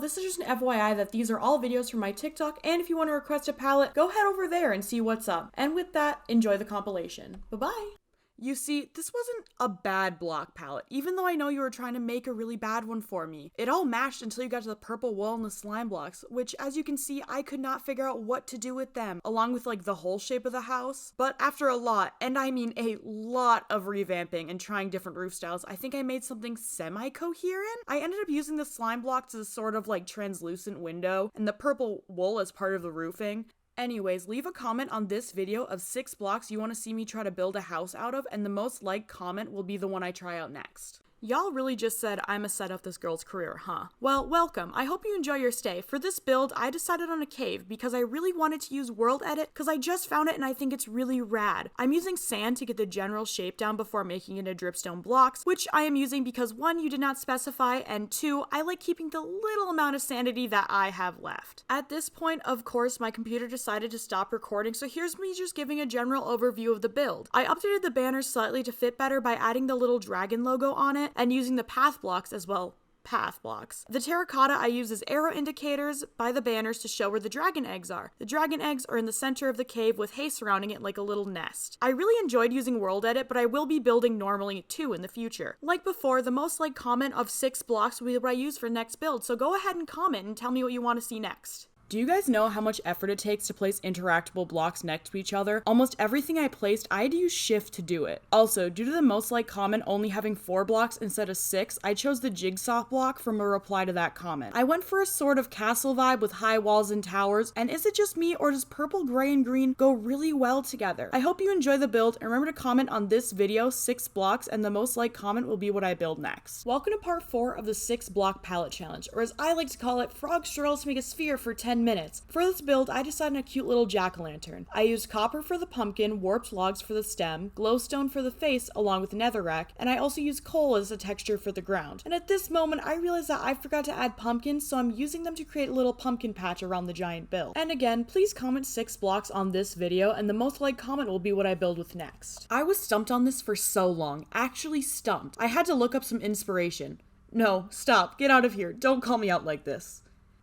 this is just an FYI that these are all videos from my TikTok, and if you want to request a palette, go head over there and see what's up. And with that, enjoy the compilation. Bye-bye! You see, this wasn't a bad block palette, even though I know you were trying to make a really bad one for me. It all matched until you got to the purple wool and the slime blocks, which, as you can see, I could not figure out what to do with them, along with like the whole shape of the house. But after a lot, and I mean a lot of revamping and trying different roof styles, I think I made something semi-coherent. I ended up using the slime blocks as a sort of like translucent window, and the purple wool as part of the roofing. Anyways, leave a comment on this video of 6 blocks you want to see me try to build a house out of, and the most liked comment will be the one I try out next. Y'all really just said I'ma set up this girl's career, huh? Well, welcome. I hope you enjoy your stay. For this build, I decided on a cave because I really wanted to use World Edit because I just found it and I think it's really rad. I'm using sand to get the general shape down before making it into dripstone blocks, which I am using because 1, you did not specify, and 2, I like keeping the little amount of sanity that I have left. At this point, of course, my computer decided to stop recording, so here's me just giving a general overview of the build. I updated the banners slightly to fit better by adding the little dragon logo on it, and using the path blocks as well. Path blocks. The terracotta I use as arrow indicators by the banners to show where the dragon eggs are. The dragon eggs are in the center of the cave with hay surrounding it like a little nest. I really enjoyed using World Edit, but I will be building normally too in the future. Like before, the most liked comment of 6 blocks will be what I use for next build, so go ahead and comment and tell me what you want to see next. Do you guys know how much effort it takes to place interactable blocks next to each other? Almost everything I placed, I had to use shift to do it. Also, due to the most liked comment only having 4 blocks instead of 6, I chose the jigsaw block from a reply to that comment. I went for a sort of castle vibe with high walls and towers, and is it just me or does purple, gray, and green go really well together? I hope you enjoy the build, and remember to comment on this video 6 blocks, and the most liked comment will be what I build next. Welcome to part 4 of the 6 block palette challenge, or as I like to call it, frog struggles to make a sphere for 10 minutes. For this build, I decided on a cute little jack-o'-lantern. I used copper for the pumpkin, warped logs for the stem, glowstone for the face along with netherrack, and I also used coal as a texture for the ground. And at this moment, I realized that I forgot to add pumpkins, so I'm using them to create a little pumpkin patch around the giant build. And again, please comment 6 blocks on this video, and the most liked comment will be what I build with next. I was stumped on this for so long, actually stumped. I had to look up some inspiration. No, stop, get out of here, don't call me out like this.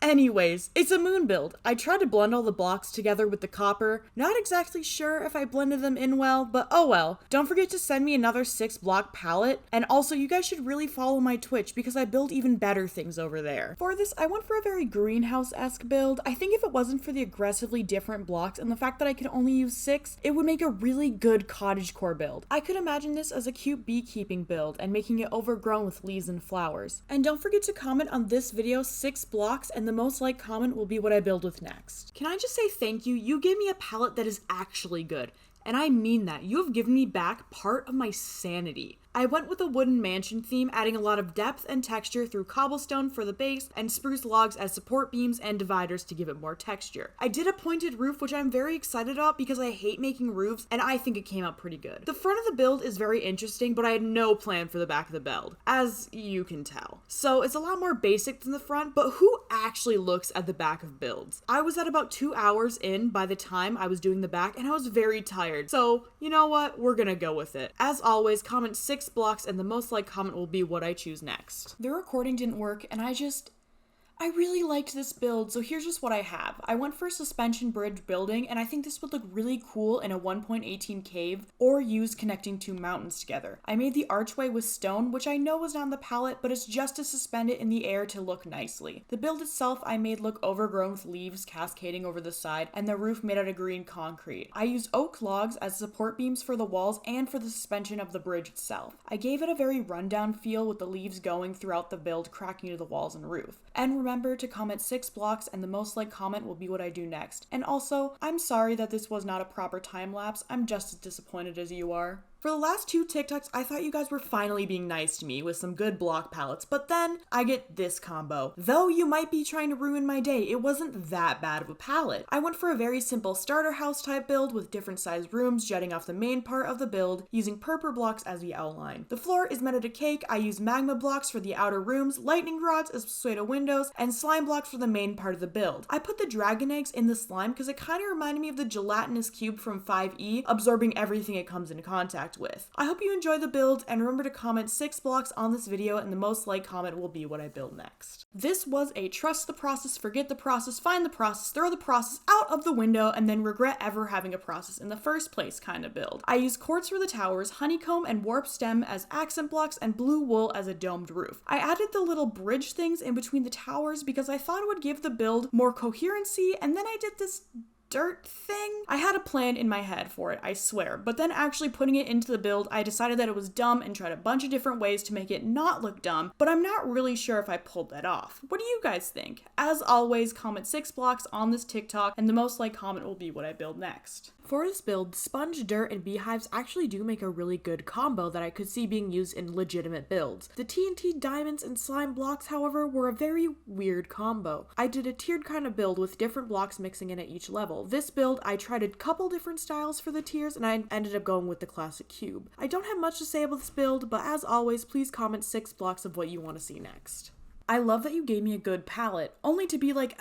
Anyways, it's a moon build. I tried to blend all the blocks together with the copper. Not exactly sure if I blended them in well, but oh well. Don't forget to send me another 6 block palette. And also, you guys should really follow my Twitch because I build even better things over there. For this, I went for a very greenhouse-esque build. I think if it wasn't for the aggressively different blocks and the fact that I could only use 6, it would make a really good cottagecore build. I could imagine this as a cute beekeeping build and making it overgrown with leaves and flowers. And don't forget to comment on this video 6 blocks, and the most liked comment will be what I build with next. Can I just say thank you? You gave me a palette that is actually good. And I mean that. You have given me back part of my sanity. I went with a wooden mansion theme, adding a lot of depth and texture through cobblestone for the base and spruce logs as support beams and dividers to give it more texture. I did a pointed roof, which I'm very excited about because I hate making roofs and I think it came out pretty good. The front of the build is very interesting, but I had no plan for the back of the build, as you can tell. So it's a lot more basic than the front, but who actually looks at the back of builds? I was at about 2 hours in by the time I was doing the back and I was very tired. So you know what? We're gonna go with it. As always, comment 6 blocks and the most liked comment will be what I choose next. The recording didn't work and I really liked this build, so here's just what I have. I went for a suspension bridge building, and I think this would look really cool in a 1.18 cave, or used connecting 2 mountains together. I made the archway with stone, which I know was not on the palette, but it's just to suspend it in the air to look nicely. The build itself I made look overgrown with leaves cascading over the side, and the roof made out of green concrete. I used oak logs as support beams for the walls and for the suspension of the bridge itself. I gave it a very rundown feel with the leaves going throughout the build, cracking into the walls and roof. And remember to comment 6 blocks and the most liked comment will be what I do next. And also, I'm sorry that this was not a proper time lapse. I'm just as disappointed as you are. For the last 2 TikToks, I thought you guys were finally being nice to me with some good block palettes, but then I get this combo. Though you might be trying to ruin my day, it wasn't that bad of a palette. I went for a very simple starter house type build with different sized rooms jutting off the main part of the build, using purple blocks as the outline. The floor is made out of cake. I used magma blocks for the outer rooms, lightning rods as pseudo windows, and slime blocks for the main part of the build. I put the dragon eggs in the slime because it kind of reminded me of the gelatinous cube from 5e, absorbing everything it comes into contact interact with. I hope you enjoy the build, and remember to comment 6 blocks on this video, and the most liked comment will be what I build next. This was a trust the process, forget the process, find the process, throw the process out of the window, and then regret ever having a process in the first place kind of build. I used quartz for the towers, honeycomb and warp stem as accent blocks, and blue wool as a domed roof. I added the little bridge things in between the towers because I thought it would give the build more coherency, and then I did this dirt thing. I had a plan in my head for it, I swear, but then actually putting it into the build, I decided that it was dumb and tried a bunch of different ways to make it not look dumb, but I'm not really sure if I pulled that off. What do you guys think? As always, comment 6 blocks on this TikTok, and the most liked comment will be what I build next. For this build, sponge, dirt, and beehives actually do make a really good combo that I could see being used in legitimate builds. The TNT diamonds and slime blocks, however, were a very weird combo. I did a tiered kind of build with different blocks mixing in at each level. This build, I tried a couple different styles for the tiers, and I ended up going with the classic cube. I don't have much to say about this build, but as always, please comment 6 blocks of what you want to see next. I love that you gave me a good palette, only to be like,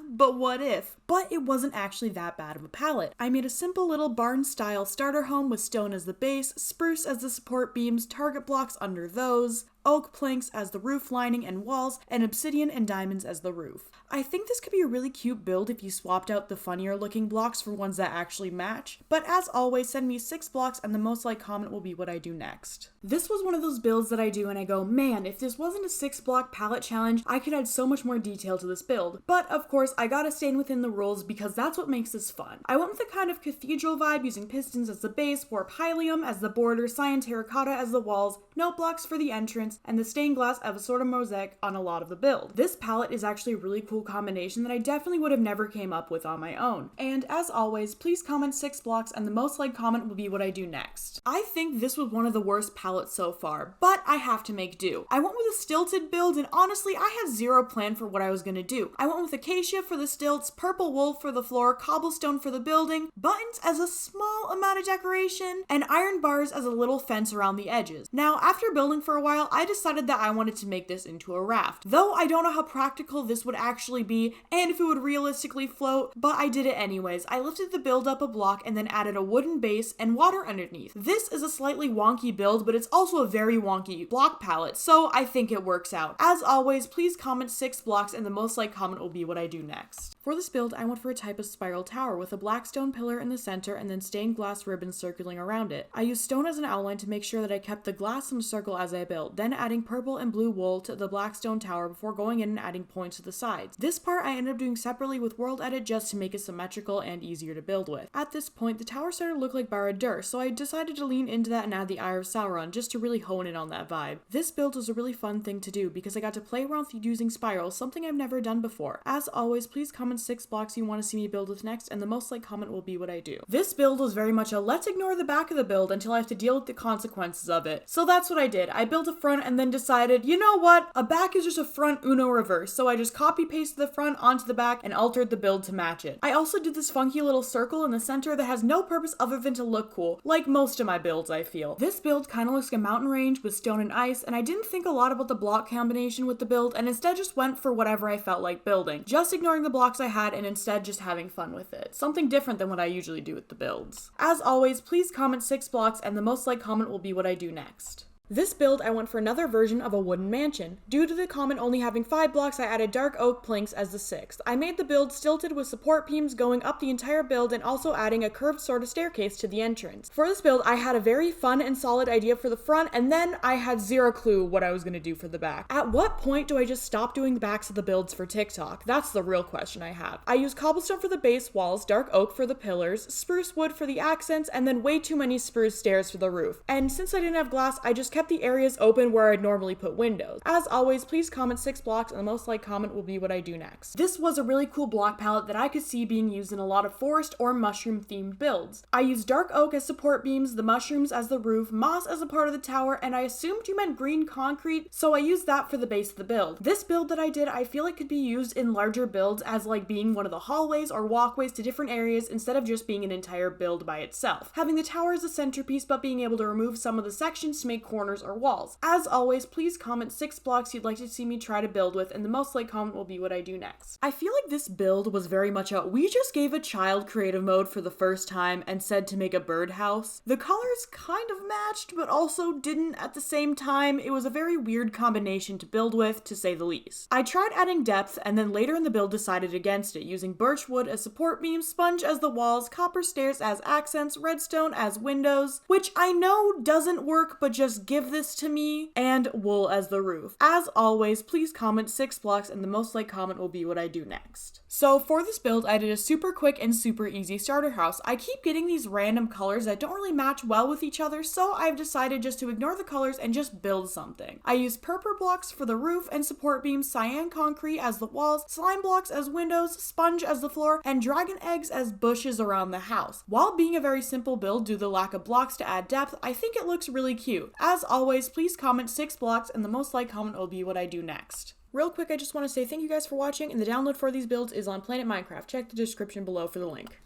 but what if? But it wasn't actually that bad of a palette. I made a simple little barn-style starter home with stone as the base, spruce as the support beams, target blocks under those, oak planks as the roof lining and walls, and obsidian and diamonds as the roof. I think this could be a really cute build if you swapped out the funnier looking blocks for ones that actually match, but as always, send me 6 blocks and the most liked comment will be what I do next. This was one of those builds that I do and I go, man, if this wasn't a 6 block palette challenge, I could add so much more detail to this build. But of course, I gotta stay within the rules because that's what makes this fun. I went with a kind of cathedral vibe using pistons as the base, warp hylium as the border, cyan terracotta as the walls, note blocks for the entrance, and the stained glass of a sort of mosaic on a lot of the build. This palette is actually a really cool combination that I definitely would have never came up with on my own. And as always, please comment 6 blocks and the most liked comment will be what I do next. I think this was one of the worst palettes so far, but I have to make do. I went with a stilted build and honestly, I had zero plan for what I was gonna do. I went with acacia for the stilts, purple wool for the floor, cobblestone for the building, buttons as a small amount of decoration, and iron bars as a little fence around the edges. Now, after building for a while, I decided that I wanted to make this into a raft. Though I don't know how practical this would actually be and if it would realistically float, but I did it anyways. I lifted the build up a block and then added a wooden base and water underneath. This is a slightly wonky build, but it's also a very wonky block palette, so I think it works out. As always, please comment 6 blocks and the most liked comment will be what I do next. For this build, I went for a type of spiral tower with a black stone pillar in the center and then stained glass ribbons circling around it. I used stone as an outline to make sure that I kept the glass in a circle as I built, then adding purple and blue wool to the black stone tower before going in and adding points to the sides. This part I ended up doing separately with World Edit just to make it symmetrical and easier to build with. At this point, the tower started to look like Barad-dûr, so I decided to lean into that and add the Eye of Sauron just to really hone in on that vibe. This build was a really fun thing to do because I got to play around with using spirals, something I've never done before. As always, please comment 6 blocks you want to see me build with next, and the most liked comment will be what I do. This build was very much a let's ignore the back of the build until I have to deal with the consequences of it. So that's what I did. I built a front and then decided, you know what? A back is just a front Uno reverse, so I just copy pasted the front onto the back and altered the build to match it. I also did this funky little circle in the center that has no purpose other than to look cool, like most of my builds I feel. This build kind of looks like a mountain range with stone and ice, and I didn't think a lot about the block combination with the build and instead just went for whatever I felt like building, just ignoring the blocks I had and instead just having fun with it. Something different than what I usually do with the builds. As always, please comment 6 blocks and the most liked comment will be what I do next. This build, I went for another version of a wooden mansion. Due to the comment only having 5 blocks, I added dark oak planks as the 6th. I made the build stilted with support beams going up the entire build and also adding a curved sort of staircase to the entrance. For this build, I had a very fun and solid idea for the front, and then I had zero clue what I was going to do for the back. At what point do I just stop doing the backs of the builds for TikTok? That's the real question I have. I used cobblestone for the base walls, dark oak for the pillars, spruce wood for the accents, and then way too many spruce stairs for the roof. And since I didn't have glass, I just kept the areas open where I'd normally put windows. As always, please comment 6 blocks and the most liked comment will be what I do next. This was a really cool block palette that I could see being used in a lot of forest or mushroom themed builds. I used dark oak as support beams, the mushrooms as the roof, moss as a part of the tower, and I assumed you meant green concrete, so I used that for the base of the build. This build that I did, I feel like could be used in larger builds as like being one of the hallways or walkways to different areas instead of just being an entire build by itself. Having the tower as a centerpiece but being able to remove some of the sections to make corners corners or walls. As always, please comment 6 blocks you'd like to see me try to build with, and the most liked comment will be what I do next. I feel like this build was very much a we just gave a child creative mode for the first time and said to make a birdhouse. The colors kind of matched, but also didn't at the same time. It was a very weird combination to build with, to say the least. I tried adding depth, and then later in the build decided against it, using birch wood as support beams, sponge as the walls, copper stairs as accents, redstone as windows, which I know doesn't work, but just give this to me, and wool as the roof. As always, please comment 6 blocks, and the most liked comment will be what I do next. So for this build, I did a super quick and super easy starter house. I keep getting these random colors that don't really match well with each other, so I've decided just to ignore the colors and just build something. I used purple blocks for the roof and support beams, cyan concrete as the walls, slime blocks as windows, sponge as the floor, and dragon eggs as bushes around the house. While being a very simple build due to the lack of blocks to add depth, I think it looks really cute. As always, please comment 6 blocks, and the most liked comment will be what I do next. Real quick, I just want to say thank you guys for watching, and the download for these builds is on Planet Minecraft. Check the description below for the link.